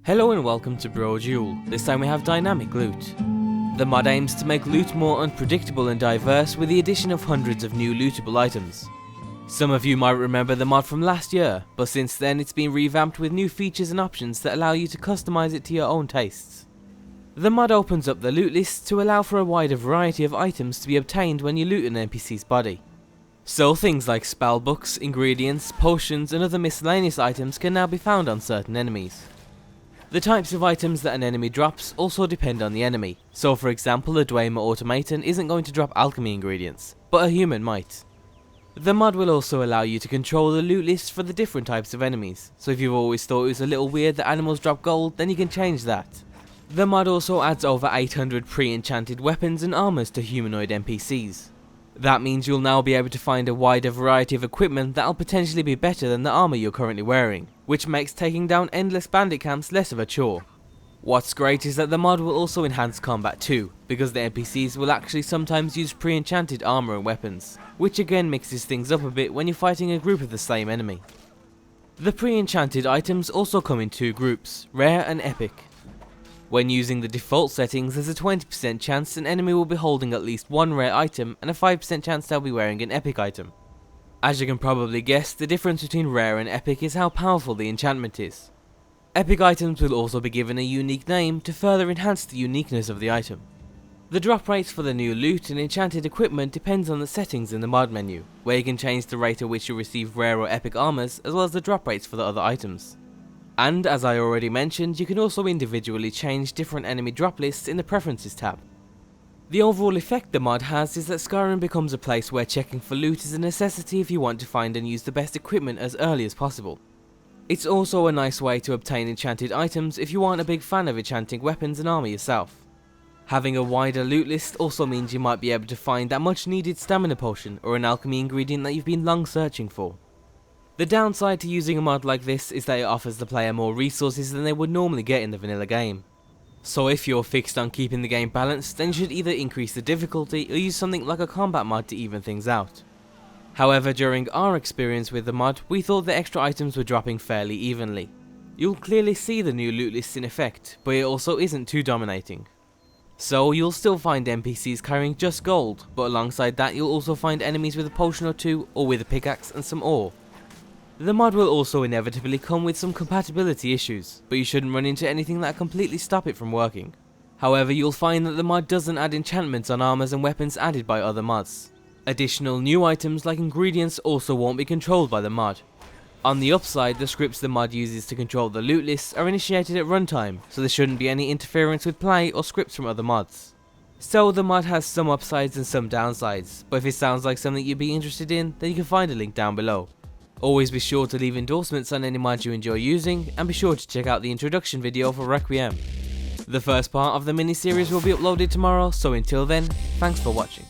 Hello and welcome to Brodual. This time we have dynamic loot. The mod aims to make loot more unpredictable and diverse with the addition of hundreds of new lootable items. Some of you might remember the mod from last year, but since then it's been revamped with new features and options that allow you to customize it to your own tastes. The mod opens up the loot list to allow for a wider variety of items to be obtained when you loot an NPC's body. So things like spellbooks, ingredients, potions and other miscellaneous items can now be found on certain enemies. The types of items that an enemy drops also depend on the enemy, so for example a Dwemer automaton isn't going to drop alchemy ingredients, but a human might. The mod will also allow you to control the loot list for the different types of enemies, so if you've always thought it was a little weird that animals drop gold, then you can change that. The mod also adds over 800 pre-enchanted weapons and armors to humanoid NPCs. That means you'll now be able to find a wider variety of equipment that'll potentially be better than the armor you're currently wearing, which makes taking down endless bandit camps less of a chore. What's great is that the mod will also enhance combat too, because the NPCs will actually sometimes use pre-enchanted armor and weapons, which again mixes things up a bit when you're fighting a group of the same enemy. The pre-enchanted items also come in two groups, rare and epic. When using the default settings, there's a 20% chance an enemy will be holding at least one rare item and a 5% chance they'll be wearing an epic item. As you can probably guess, the difference between rare and epic is how powerful the enchantment is. Epic items will also be given a unique name to further enhance the uniqueness of the item. The drop rates for the new loot and enchanted equipment depends on the settings in the mod menu, where you can change the rate at which you receive rare or epic armors as well as the drop rates for the other items. And as I already mentioned, you can also individually change different enemy drop lists in the Preferences tab. The overall effect the mod has is that Skyrim becomes a place where checking for loot is a necessity if you want to find and use the best equipment as early as possible. It's also a nice way to obtain enchanted items if you aren't a big fan of enchanting weapons and armor yourself. Having a wider loot list also means you might be able to find that much needed stamina potion or an alchemy ingredient that you've been long searching for. The downside to using a mod like this is that it offers the player more resources than they would normally get in the vanilla game. So if you're fixed on keeping the game balanced, then you should either increase the difficulty or use something like a combat mod to even things out. However, during our experience with the mod, we thought the extra items were dropping fairly evenly. You'll clearly see the new loot list in effect, but it also isn't too dominating. So you'll still find NPCs carrying just gold, but alongside that you'll also find enemies with a potion or two, or with a pickaxe and some ore. The mod will also inevitably come with some compatibility issues, but you shouldn't run into anything that completely stop it from working. However, you'll find that the mod doesn't add enchantments on armors and weapons added by other mods. Additional new items like ingredients also won't be controlled by the mod. On the upside, the scripts the mod uses to control the loot lists are initiated at runtime, so there shouldn't be any interference with play or scripts from other mods. So the mod has some upsides and some downsides, but if it sounds like something you'd be interested in, then you can find a link down below. Always be sure to leave endorsements on any mod you enjoy using, and be sure to check out the introduction video for Requiem. The first part of the mini-series will be uploaded tomorrow, so until then, thanks for watching.